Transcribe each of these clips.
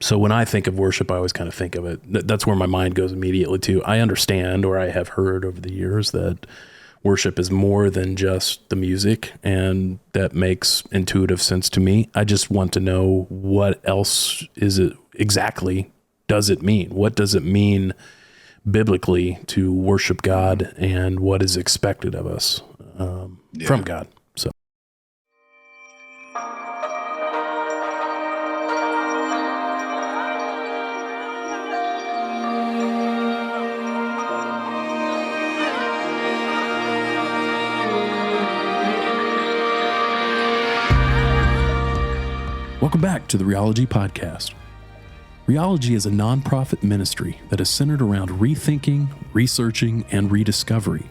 So when I think of worship, I always kind of think of it. That's where my mind goes immediately to. I understand, or I have heard over the years, that worship is more than just the music, and that makes intuitive sense to me. I just want to know, what else is it exactly does it mean? What does it mean biblically to worship God, and what is expected of us from God? So. Welcome back to the Rheology Podcast. Rheology is a nonprofit ministry that is centered around rethinking, researching, and rediscovery,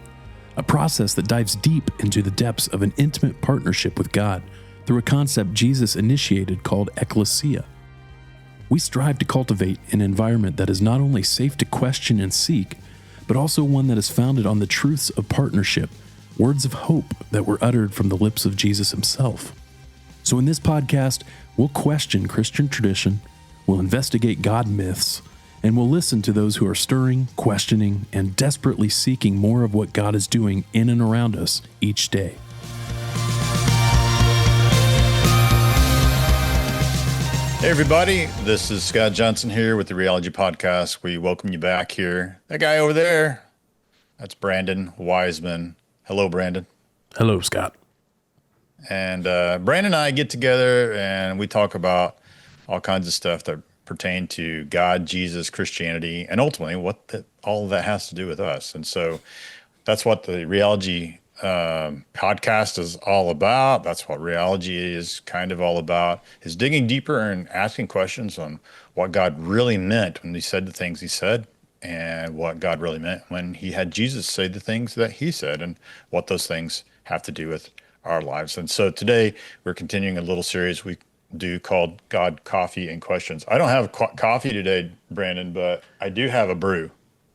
a process that dives deep into the depths of an intimate partnership with God through a concept Jesus initiated called ecclesia. We strive to cultivate an environment that is not only safe to question and seek, but also one that is founded on the truths of partnership, words of hope that were uttered from the lips of Jesus himself. So in this podcast, we'll question Christian tradition, we'll investigate God myths, and we'll listen to those who are stirring, questioning, and desperately seeking more of what God is doing in and around us each day. Hey everybody, this is Scott Johnson here with the Rheology Podcast. We welcome you back here. That guy over there, that's Brandon Wiseman. Hello, Brandon. Hello, Scott. And Brandon and I get together and we talk about all kinds of stuff that pertain to God, Jesus, Christianity, and ultimately what all of that has to do with us. And so that's what the Rheology podcast is all about. That's what Rheology is kind of all about, is digging deeper and asking questions on what God really meant when he said the things he said, and what God really meant when he had Jesus say the things that he said, and what those things have to do with our lives. And so today we're continuing a little series we do called God, Coffee, and Questions. I don't have coffee today, Brandon, but I do have a brew.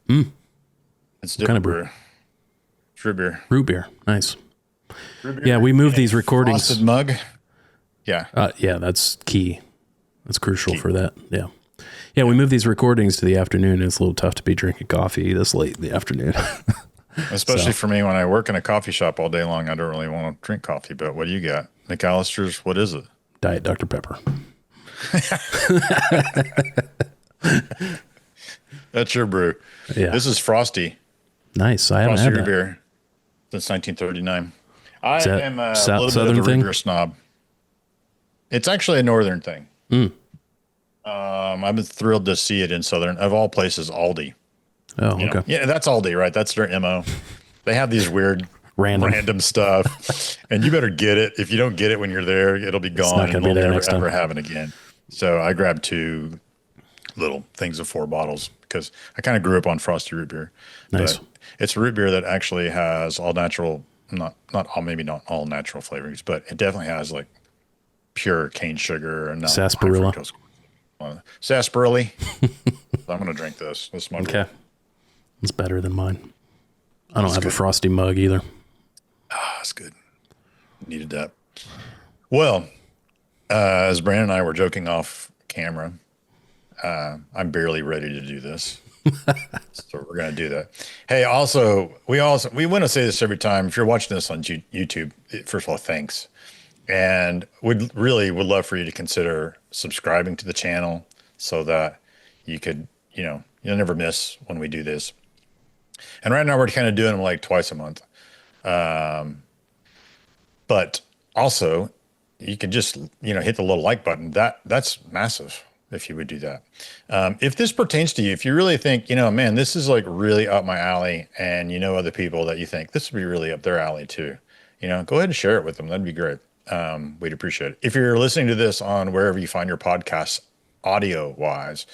It's different kind of brew. It's root beer. Root beer. Nice. Root beer. Yeah, we move these recordings. Frosted mug. Yeah. Yeah, that's key. That's crucial for that. Yeah. Yeah, we move these recordings to the afternoon. It's a little tough to be drinking coffee this late in the afternoon. Especially for me, when I work in a coffee shop all day long, I don't really want to drink coffee. But what do you got? McAllister's, what is it? Diet Dr. Pepper. That's your brew. Yeah. This is Frosty. Nice. I haven't had that. Beer since 1939. I am a little Southern bit of a thing? root beer snob. It's actually a northern thing. I've been thrilled to see it in southern, of all places, Aldi. Oh, okay. Yeah, that's Aldi, right? That's their MO. They have these weird random stuff, and you better get it. If you don't get it when you're there, it'll be gone, and we'll never ever have it again. So I grabbed 2 little things of 4 bottles because I kind of grew up on Frosty root beer. Nice. But it's a root beer that actually has all natural, not all, maybe not all natural flavorings, but it definitely has like pure cane sugar and sarsaparilla. Sarsaparilla. I'm going to drink this. This is my okay. It's better than mine. I don't have a Frosty mug either. That's good. Needed that. Well, as Brandon and I were joking off camera, I'm barely ready to do this. So we're going to do that. Hey, we want to say this every time. If you're watching this on YouTube, first of all, thanks. And would love for you to consider subscribing to the channel so that you could, you'll never miss when we do this. And right now we're kind of doing them like twice a month. But also you can just, hit the little like button. That's massive if you would do that. If this pertains to you, if you really think, man, this is like really up my alley, and other people that you think this would be really up their alley too, go ahead and share it with them. That'd be great. We'd appreciate it. If you're listening to this on wherever you find your podcasts audio wise,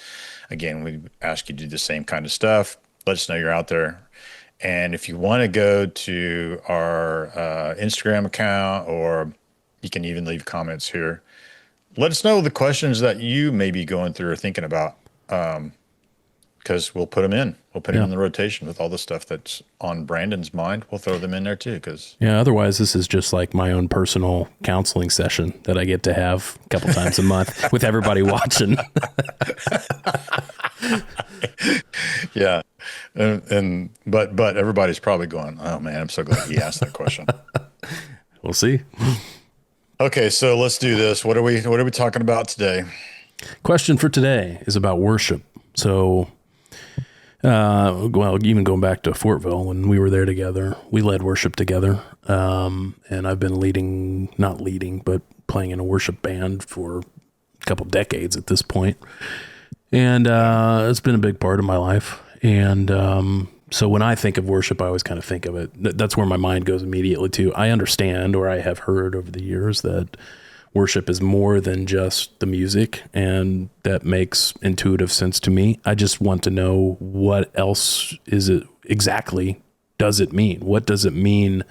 again, we ask you to do the same kind of stuff. Let us know you're out there. And if you want to go to our Instagram account, or you can even leave comments here, let us know the questions that you may be going through or thinking about because we'll put them in. We'll put it Yeah. in the rotation with all the stuff that's on Brandon's mind. We'll throw them in there too. Because Yeah. Otherwise, this is just like my own personal counseling session that I get to have a couple times a month with everybody watching. yeah, but everybody's probably going, oh man, I'm so glad he asked that question. We'll see. Okay, so let's do this. What are we talking about today? Question for today is about worship. So, well, even going back to Fortville, when we were there together, we led worship together. And I've been not leading, but playing in a worship band for a couple decades at this point. And it's been a big part of my life. And so when I think of worship, I always kind of think of it. That's where my mind goes immediately to. I understand, or I have heard over the years, that worship is more than just the music, and that makes intuitive sense to me. I just want to know, what else is it exactly does it mean? What does it mean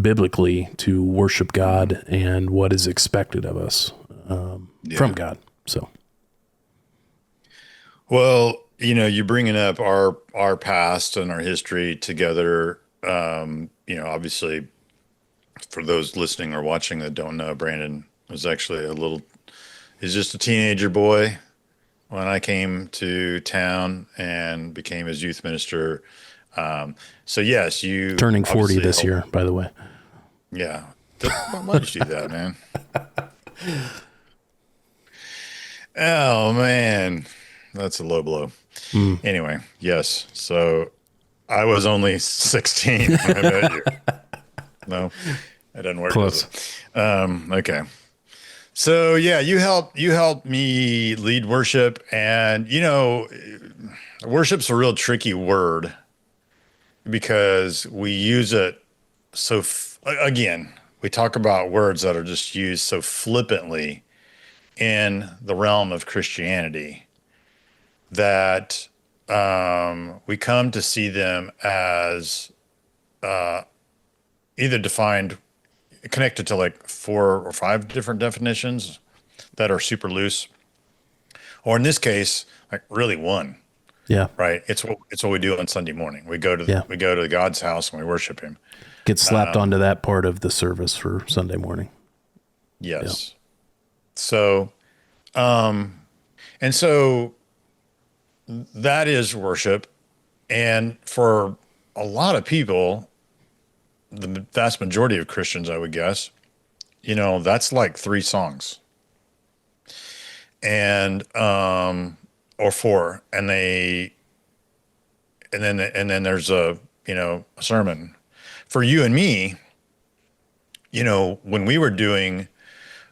biblically to worship God, and what is expected of us from God? So, well, you're bringing up our past and our history together. Obviously, for those listening or watching that don't know, Brandon was actually he's just a teenager boy when I came to town and became his youth minister. So yes, you turning 40 this year, by the way. Yeah. Why did you do that, man? Oh man, that's a low blow. Anyway, yes. So I was only 16 when I met you. No, it doesn't work. Close. Okay. So yeah, you helped me lead worship, and worship's a real tricky word because we use it again, we talk about words that are just used so flippantly in the realm of Christianity that we come to see them as either connected to like 4 or 5 different definitions that are super loose, or in this case, like really one. Yeah. Right. It's what we do on Sunday morning. We go to God's house and we worship Him. Gets slapped onto that part of the service for Sunday morning. Yes. Yeah. So, and so that is worship. And for a lot of people, the vast majority of Christians, I would guess, that's like 3 songs and, or 4. And then there's a sermon for you and me. When we were doing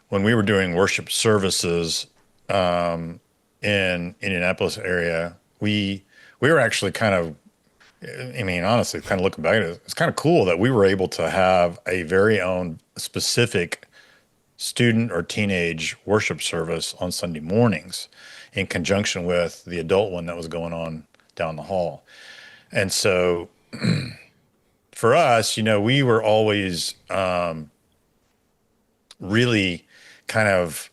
worship services in Indianapolis area, we were actually kind of, honestly, kind of looking back at it, it's kind of cool that we were able to have a very own specific student or teenage worship service on Sunday mornings in conjunction with the adult one that was going on down the hall. And so for us, we were always really kind of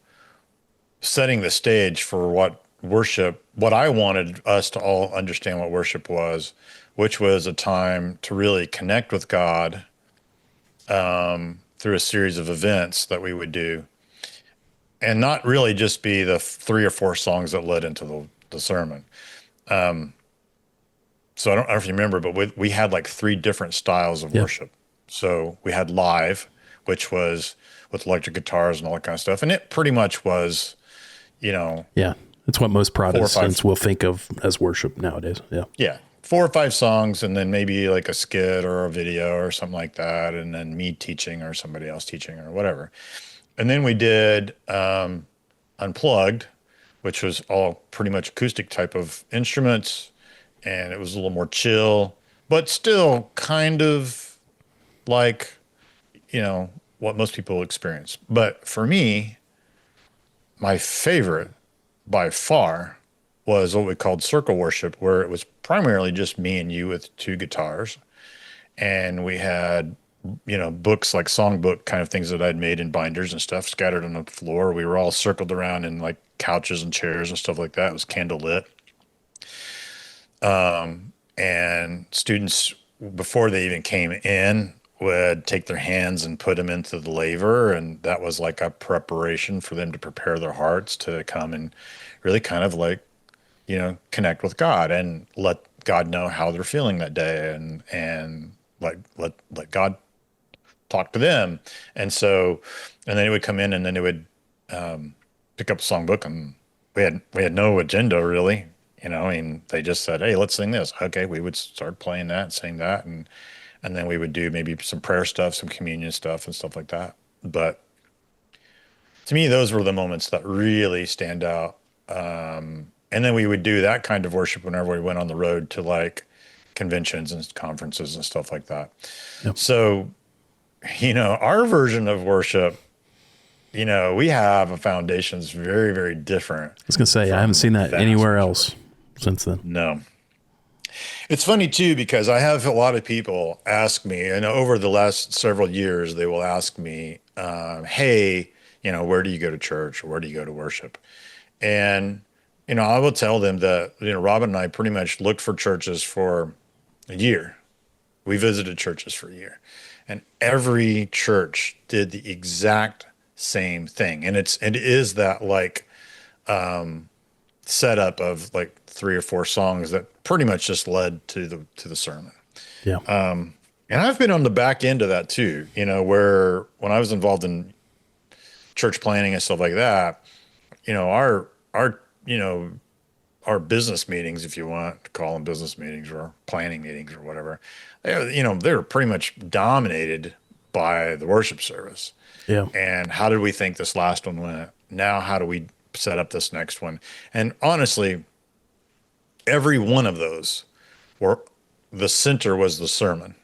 setting the stage for what I wanted us to all understand what worship was, which was a time to really connect with God through a series of events that we would do, and not really just be the 3 or 4 songs that led into the sermon. So I don't know if you remember, but we had like 3 different styles of worship. So we had live, which was with electric guitars and all that kind of stuff. And it pretty much was, Yeah. It's what most Protestants will think of as worship nowadays. Yeah. Yeah. 4 or 5 songs, and then maybe like a skit or a video or something like that. And then me teaching or somebody else teaching or whatever. And then we did Unplugged, which was all pretty much acoustic type of instruments. And it was a little more chill, but still kind of like, what most people experience. But for me, my favorite by far was what we called circle worship, where it was primarily just me and you with 2 guitars. And we had, books like songbook kind of things that I'd made in binders and stuff scattered on the floor. We were all circled around in like couches and chairs and stuff like that. It was candle lit. And students, before they even came in, would take their hands and put them into the laver. And that was like a preparation for them to prepare their hearts to come and really kind of like, connect with God and let God know how they're feeling that day, and let God talk to them. And so, and then it would come in, and then it would pick up a songbook, and we had no agenda really. I mean, they just said, "Hey, let's sing this." Okay, we would start playing that, sing that, and then we would do maybe some prayer stuff, some communion stuff, and stuff like that. But to me, those were the moments that really stand out. And then we would do that kind of worship whenever we went on the road to like conventions and conferences and stuff like that. Yep. So, our version of worship, we have a foundation that's very, very different. I was going to say, I haven't seen that anywhere else since then. No. It's funny too, because I have a lot of people ask me, and over the last several years, they will ask me, hey, where do you go to church, or where do you go to worship? And, I will tell them that, Robin and I pretty much looked for churches for a year. We visited churches for a year, and every church did the exact same thing. And it is that like, setup of like 3 or 4 songs that pretty much just led to the sermon. Yeah. And I've been on the back end of that too, where when I was involved in church planning and stuff like that, our business meetings, if you want to call them business meetings or planning meetings or whatever, they're pretty much dominated by the worship service. Yeah. And how did we think this last one went? Now, how do we set up this next one? And honestly, every one of those were the center was the sermon.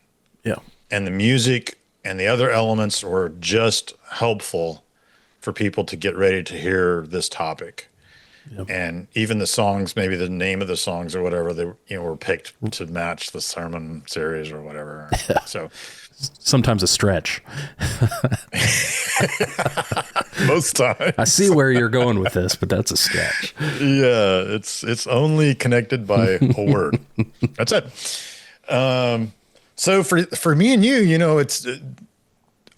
Yeah. And the music and the other elements were just helpful for people to get ready to hear this topic. Yep. And even the songs, maybe the name of the songs or whatever, they were picked to match the sermon series or whatever. So sometimes a stretch. Most times. I see where you're going with this, but that's a stretch. Yeah, it's only connected by a word. That's it. So for me and you, it's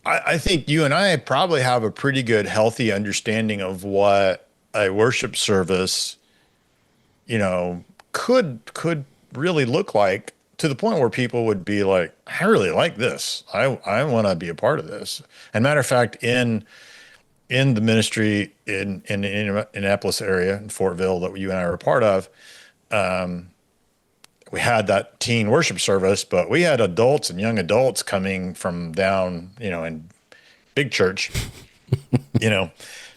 I think you and I probably have a pretty good, healthy understanding of what a worship service, could really look like, to the point where people would be like, I really like this. I want to be a part of this. And matter of fact, in the ministry in the Indianapolis area, in Fortville, that you and I were a part of, we had that teen worship service, but we had adults and young adults coming from down, in big church,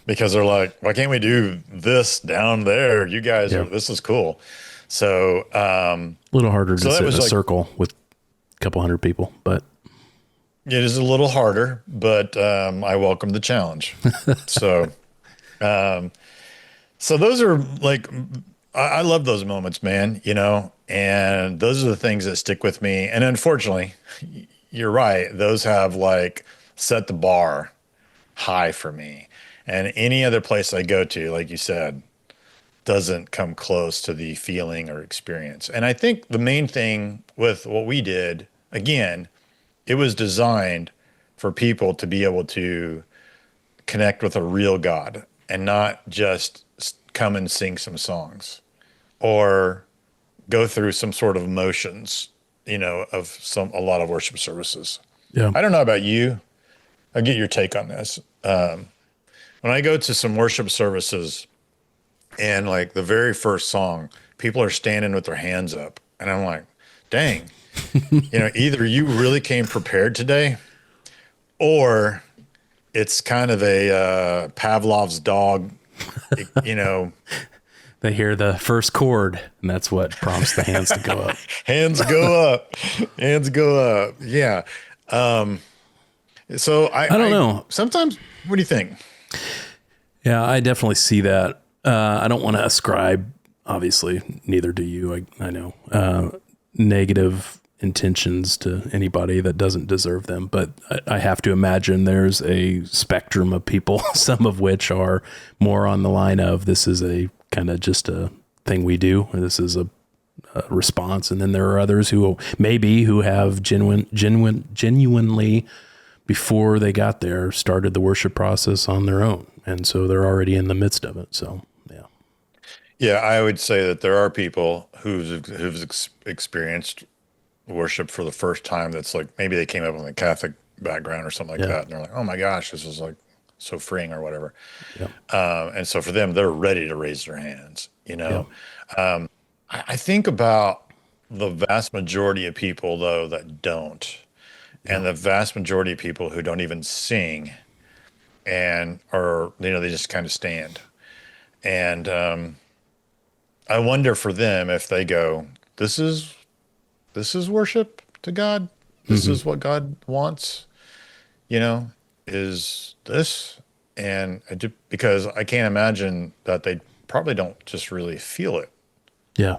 because they're like, why can't we do this down there? You guys this is cool. So, a little harder to sit in a circle with a couple hundred people, but it is a little harder, but, I welcome the challenge. So those are like, I love those moments, man, and those are the things that stick with me. And unfortunately, you're right. Those have like set the bar high for me. And any other place I go to, like you said, doesn't come close to the feeling or experience. And I think the main thing with what we did, again, it was designed for people to be able to connect with a real God and not just come and sing some songs or go through some sort of motions, of a lot of worship services. Yeah. I don't know about you. I'll get your take on this. When I go to some worship services and like the very first song, people are standing with their hands up, and I'm like, dang, either you really came prepared today, or it's kind of a Pavlov's dog, They hear the first chord, and that's what prompts the hands to go up. Hands go up. Hands go up. Yeah. So I don't know. Sometimes, what do you think? Yeah, I definitely see that. I don't want to ascribe, obviously, neither do you, I know, negative intentions to anybody that doesn't deserve them. But I have to imagine there's a spectrum of people, some of which are more on the line of, this is a kind of just a thing we do, or this is a response. And then there are others who have genuinely, before they got there, started the worship process on their own. And so they're already in the midst of it. So, yeah. Yeah, I would say that there are people who've experienced worship for the first time. That's like maybe they came up with a Catholic background or something like Yeah. that, and they're like, "Oh my gosh, this is like so freeing," or whatever. Yeah. And so for them, they're ready to raise their hands. Yeah. I think about the vast majority of people though that don't, and the vast majority of people who don't even sing, and are they just kind of stand. And I wonder for them if they go, this is worship to God. This is what God wants, is this. And because I can't imagine that they probably don't just really feel it, Yeah.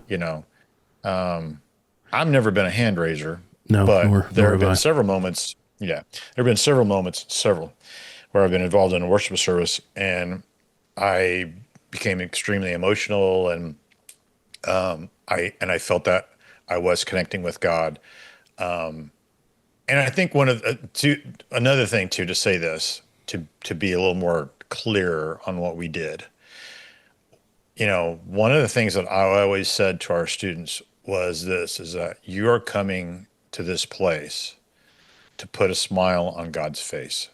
I've never been a hand raiser, No, but there have nor been have I. several moments. Yeah. There have been several, where I've been involved in a worship service and I became extremely emotional, and I felt that I was connecting with God. And I think another thing too, to say this, to be a little more clear on what we did. One of the things that I always said to our students was this, is that you are coming to this place to put a smile on God's face.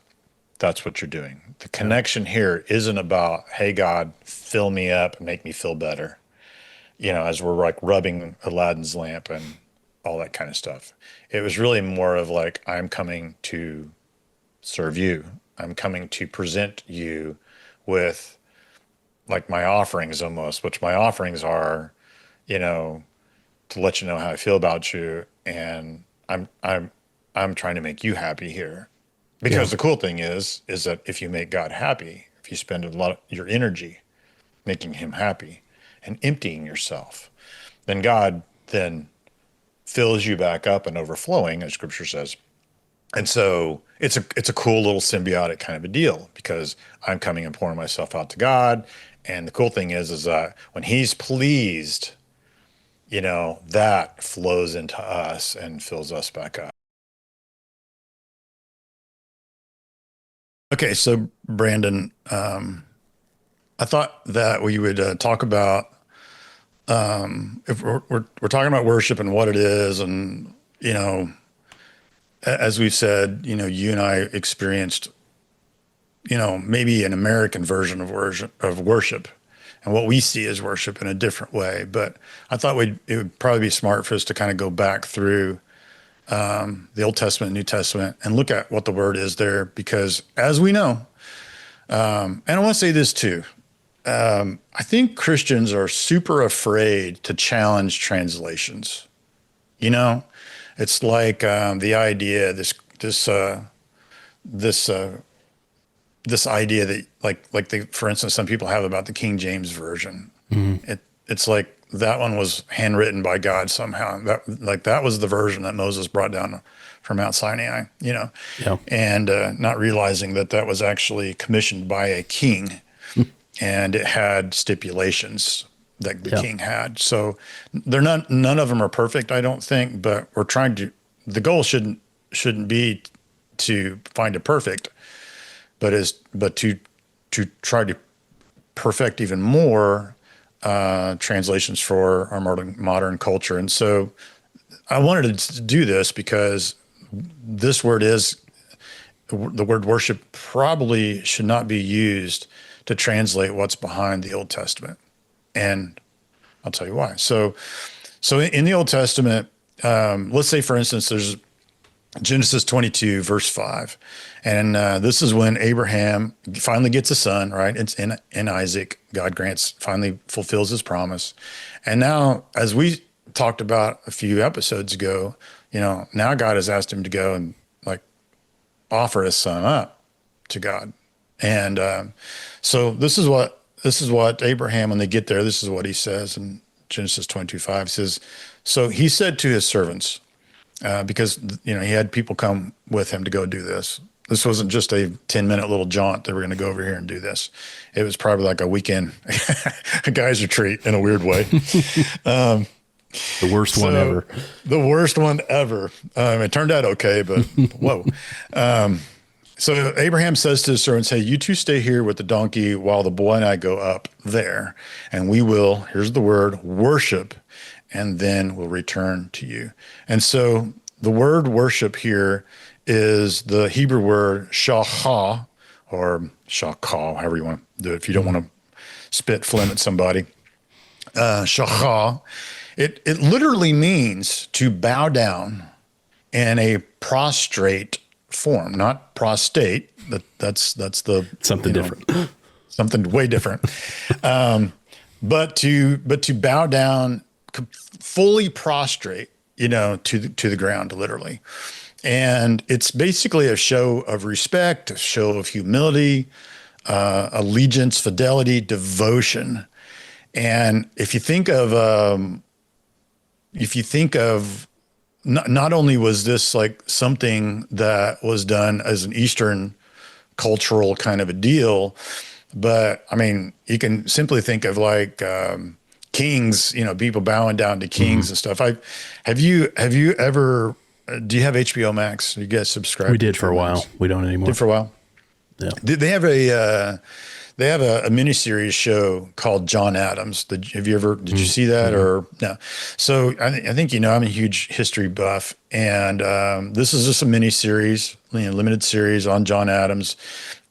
That's what you're doing. The connection here isn't about, hey, God, fill me up and make me feel better, as we're like rubbing Aladdin's lamp and all that kind of stuff. It was really more of like, I'm coming to serve you. I'm coming to present you with like my offerings almost, which my offerings are, to let you know how I feel about you. And I'm trying to make you happy here. Because the cool thing is that if you make God happy, if you spend a lot of your energy making him happy and emptying yourself, then God then fills you back up and overflowing, as scripture says. And so it's a cool little symbiotic kind of a deal, because I'm coming and pouring myself out to God. And the cool thing is that when he's pleased, that flows into us and fills us back up. Okay, so Brandon, I thought that we would talk about if we're talking about worship and what it is, and as we've said, you and I experienced, maybe an American version of worship, and what we see as worship in a different way. But I thought it would probably be smart for us to kind of go back through the Old Testament, New Testament, and look at what the word is there, because as we know, and I want to say this too, I think Christians are super afraid to challenge translations. It's like the idea, this idea that for instance, some people have about the King James version. It's like that one was handwritten by God somehow. That was the version that Moses brought down from Mount Sinai, and not realizing that was actually commissioned by a king, and it had stipulations that the king had. So none of them are perfect, I don't think, but the goal shouldn't be to find it perfect, but to try to perfect even more translations for our modern culture. And so I wanted to do this because the word worship probably should not be used to translate what's behind the Old Testament. And I'll tell you why. So in the Old Testament, let's say, for instance, there's Genesis 22, verse 5. And this is when Abraham finally gets a son, right? It's in Isaac. God finally fulfills his promise. And now, as we talked about a few episodes ago, now God has asked him to go and offer his son up to God. And so this is what Abraham, when they get there, this is what he says in Genesis 22:5. Says, so he said to his servants, because he had people come with him to go do this. This wasn't just a 10-minute little jaunt. They were going to go over here and do this. It was probably like a weekend, a guy's retreat in a weird way. The worst one ever. The worst one ever. It turned out okay, but whoa. So Abraham says to his servants, hey, you two stay here with the donkey while the boy and I go up there, and we will, here's the word, worship, and then we'll return to you. And so the word worship here is the Hebrew word shachah, or shakah, however you want to do it, if you don't want to spit phlegm at somebody. Shachah. It literally means to bow down in a prostrate form, not prostate. That's the something different. Something way different. But to bow down, fully prostrate, to the ground, literally. And it's basically a show of respect, a show of humility, allegiance, fidelity, devotion. And if you think of not only was this like something that was done as an Eastern cultural kind of a deal, but I mean, you can simply think of like kings, people bowing down to kings and stuff. Have you ever, do you have HBO Max? You guys subscribe? We did for a while. We don't anymore. Did for a while? Yeah. They have a miniseries show called John Adams. Did you see that or no? So I think, I'm a huge history buff, and this is just a miniseries, limited series on John Adams.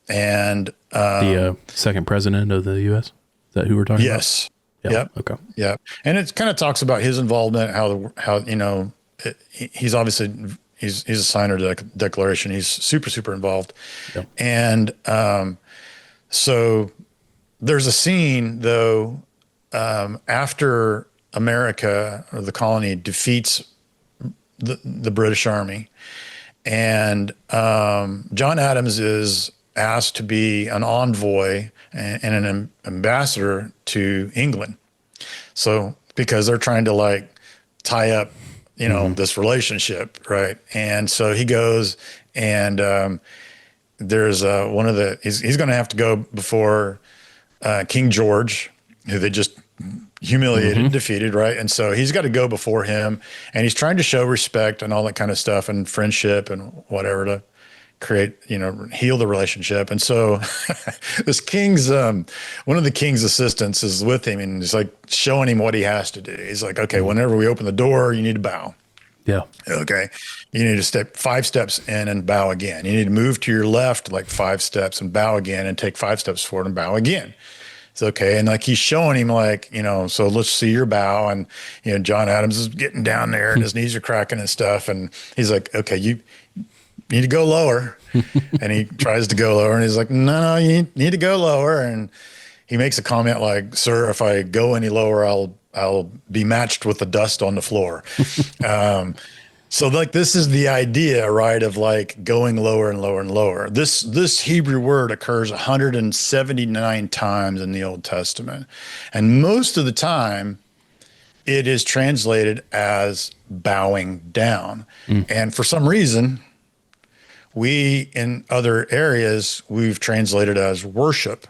And the second president of the U.S. Is that who we're talking about? Yes. Yep. Okay. Yeah. And it kind of talks about his involvement, how he's obviously, he's a signer to the Declaration. He's super, super involved. Yep. And so there's a scene, though, after America or the colony defeats the British Army, and John Adams is asked to be an envoy and an ambassador to England. So because they're trying to like tie up, this relationship, right? And so he goes, and there's he's going to have to go before King George, who they just humiliated, defeated, right? And so he's got to go before him, and he's trying to show respect and all that kind of stuff and friendship and whatever to create, heal the relationship. And so this king's, one of the king's assistants is with him, and he's like showing him what he has to do. He's like, okay, whenever we open the door, you need to bow. Yeah. Okay. You need to step 5 steps in and bow again. You need to move to your left like 5 steps and bow again, and take 5 steps forward and bow again. It's okay. And like he's showing him like, so let's see your bow. And, John Adams is getting down there and his knees are cracking and stuff. And he's like, okay, you need to go lower. And he tries to go lower, and he's like, no, you need to go lower. And he makes a comment like, sir, if I go any lower, I'll be matched with the dust on the floor. So like, this is the idea, right, of like going lower and lower and lower. This Hebrew word occurs 179 times in the Old Testament. And most of the time it is translated as bowing down. And for some reason, we, in other areas, we've translated as worship.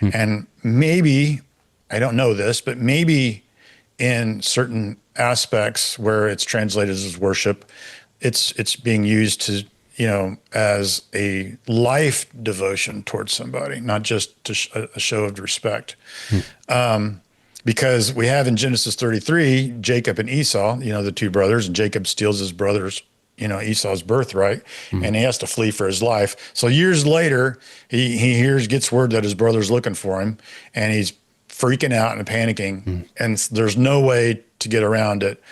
And maybe, I don't know this, but maybe in certain aspects where it's translated as worship, it's being used to, as a life devotion towards somebody, not just to a show of respect. Because we have in Genesis 33, Jacob and Esau, the two brothers, and Jacob steals his brother's, Esau's birthright, and he has to flee for his life. So years later, he gets word that his brother's looking for him, and he's freaking out and panicking, and there's no way to get around it.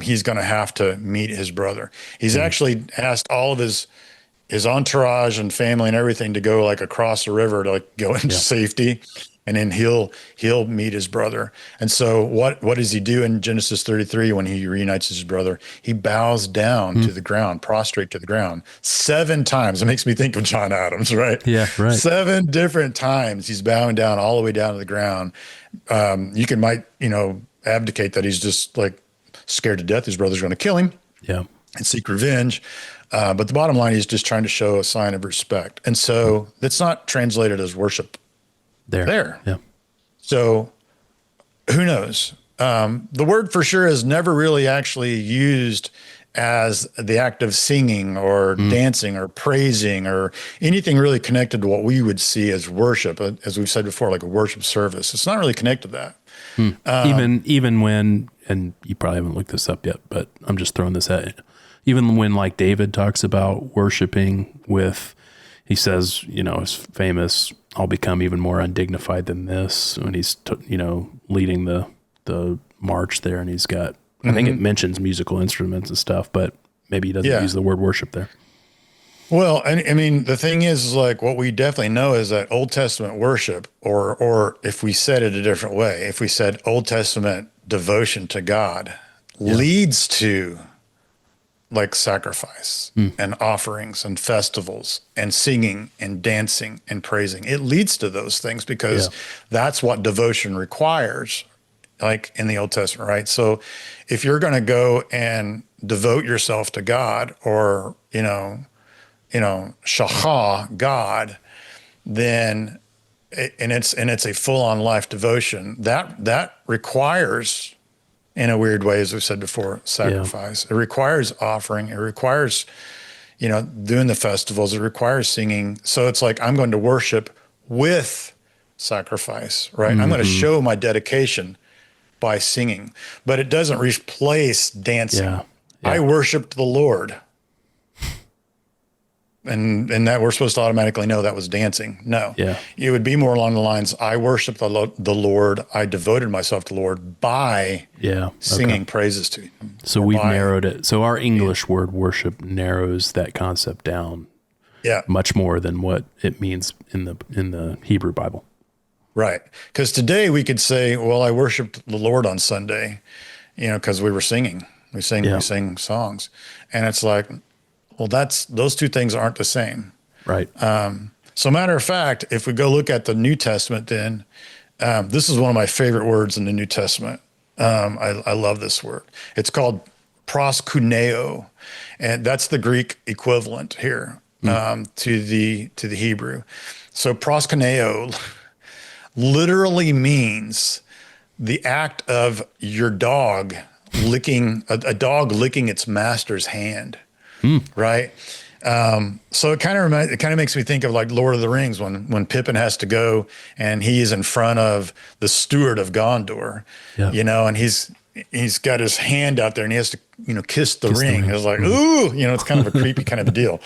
He's going to have to meet his brother. He's actually asked all of his entourage and family and everything to go like across the river to like go into safety, and then he'll meet his brother. And so what does he do in Genesis 33 when he reunites his brother? He bows down to the ground, prostrate to the ground 7 times. It makes me think of John Adams, right? Yeah, right. 7 different times he's bowing down all the way down to the ground. You might abdicate that he's just like scared to death his brother's going to kill him and seek revenge. But the bottom line, he's just trying to show a sign of respect. And so that's not translated as worship there. Yeah. So who knows? The word for sure is never really actually used as the act of singing or dancing or praising or anything really connected to what we would see as worship, as we've said before, like a worship service. It's not really connected to that. Even when, and you probably haven't looked this up yet, but I'm just throwing this at you. Even when like David talks about worshiping with, he says, his famous, I'll become even more undignified than this, when he's, leading the march there, and he's got, I think it mentions musical instruments and stuff, but maybe he doesn't use the word worship there. Well, I mean, the thing is like what we definitely know is that Old Testament worship, or if we said it a different way, if we said Old Testament devotion to God leads to like sacrifice and offerings and festivals and singing and dancing and praising. It leads to those things because that's what devotion requires, like in the Old Testament, right? So if you're going to go and devote yourself to God, or, shachah, God, then, and it's a full-on life devotion, that requires, in a weird way, as we've said before, sacrifice. It requires offering. It requires, doing the festivals. It requires singing. So it's like, I'm going to worship with sacrifice, right? I'm going to show my dedication by singing, but it doesn't replace dancing. I worshiped the Lord. And that we're supposed to automatically know that was dancing. No. It would be more along the lines, I worshiped the Lord. I devoted myself to the Lord by singing praises to him. So we've narrowed it. So our English word worship narrows that concept down much more than what it means in the Hebrew Bible. Right. Because today we could say, well, I worshiped the Lord on Sunday, because we were singing. We sang songs. And it's like, well, those two things aren't the same. Right. So matter of fact, if we go look at the New Testament, then this is one of my favorite words in the New Testament. I love this word. It's called proskuneo, and that's the Greek equivalent here to the Hebrew. So proskuneo literally means the act of your dog licking a dog licking its master's hand. Right. So it kind of makes me think of like Lord of the Rings when Pippin has to go and he's in front of the steward of Gondor, and he's got his hand out there and he has to, kiss the ring. It's like, ooh, it's kind of a creepy kind of a deal.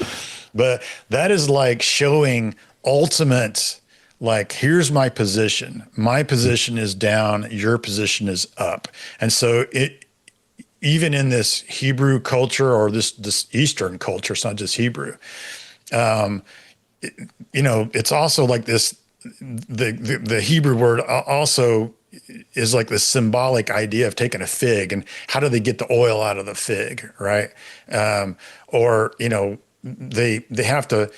But that is like showing ultimate, like, here's my position. My position is down. Your position is up. And so even in this Hebrew culture or this Eastern culture, it's not just Hebrew. It's also like this. The Hebrew word also is like the symbolic idea of taking a fig and how do they get the oil out of the fig, right? Or they have to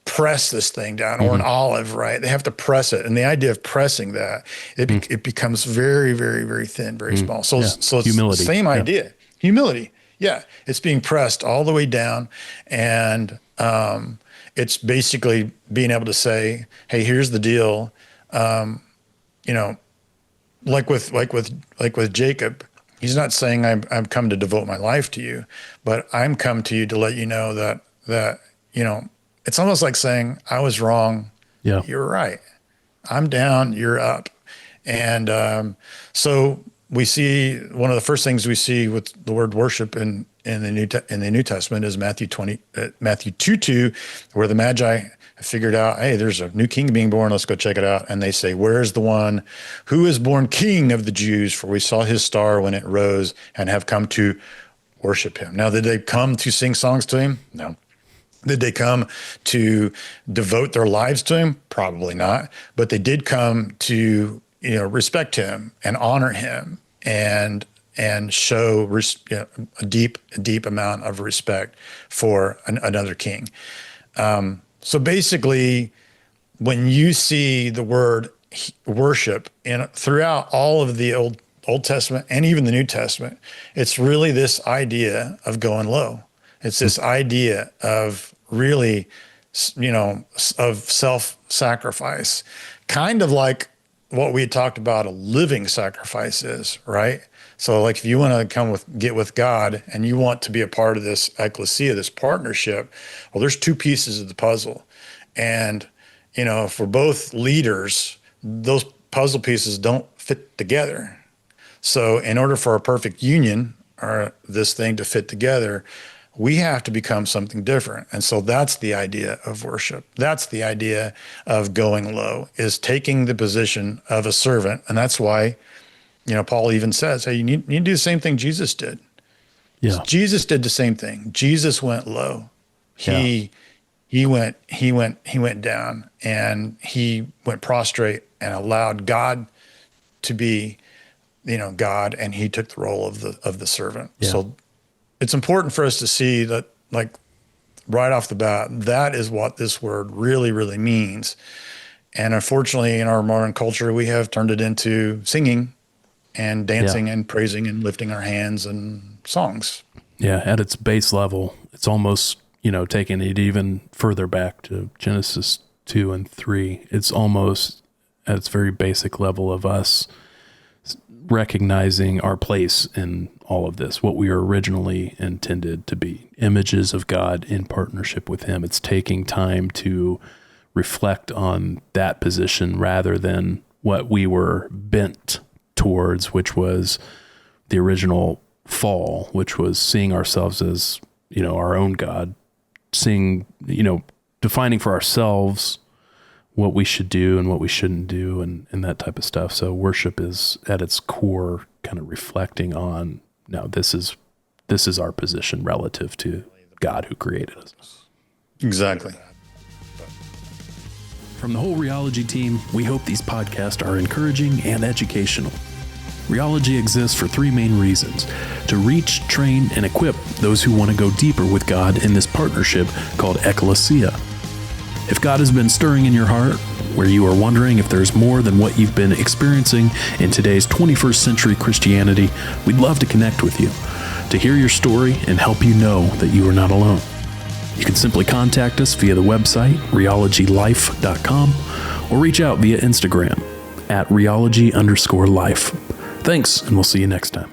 press this thing down, or an olive, right? They have to press it. And the idea of pressing that, it becomes very, very, very thin, very small. So it's humility. The same idea. Humility. Yeah. It's being pressed all the way down. And it's basically being able to say, hey, here's the deal. Like with Jacob, he's not saying I've come to devote my life to you, but I'm come to you to let you know that it's almost like saying, I was wrong. Yeah. You're right. I'm down. You're up. And so we see one of the first things we see with the word worship in the New Testament is Matthew 2:2, where the Magi have figured out, hey, there's a new king being born. Let's go check it out. And they say, where's the one who is born King of the Jews? For we saw his star when it rose and have come to worship him. Now, did they come to sing songs to him? No. Did they come to devote their lives to him? Probably not. But they did come to, respect him and honor him and show a deep amount of respect for another king. So basically, when you see the word worship throughout all of the Old Testament and even the New Testament, it's really this idea of going low. It's this idea of really, of self-sacrifice, kind of like what we talked about a living sacrifice is, right? So like if you want to get with God and you want to be a part of this ecclesia, this partnership, well, there's two pieces of the puzzle. And, if we're both leaders, those puzzle pieces don't fit together. So in order for a perfect union or this thing to fit together, we have to become something different. And so that's the idea of worship. That's the idea of going low, is taking the position of a servant. And that's why, Paul even says, hey, you need to do the same thing Jesus did. Yeah. Jesus did the same thing. Jesus went low. He went down, and he went prostrate and allowed God to be, God, and he took the role of the servant. Yeah. So it's important for us to see that, like, right off the bat, that is what this word really, really means. And unfortunately, in our modern culture, we have turned it into singing and dancing and praising and lifting our hands and songs. Yeah, at its base level, it's almost, taking it even further back to Genesis 2 and 3. It's almost at its very basic level of us recognizing our place in all of this, what we were originally intended to be, images of God in partnership with him. It's taking time to reflect on that position rather than what we were bent towards, which was the original fall, which was seeing ourselves as, our own God, seeing, defining for ourselves what we should do and what we shouldn't do and that type of stuff. So worship is at its core kind of reflecting on, now this is our position relative to God who created us. Exactly. From the whole Rheology team, we hope these podcasts are encouraging and educational. Rheology exists for three main reasons: to reach, train, and equip those who want to go deeper with God in this partnership called ecclesia. If God has been stirring in your heart, where you are wondering if there's more than what you've been experiencing in today's 21st century Christianity, we'd love to connect with you, to hear your story and help you know that you are not alone. You can simply contact us via the website, rheologylife.com, or reach out via Instagram at rheology_life. Thanks, and we'll see you next time.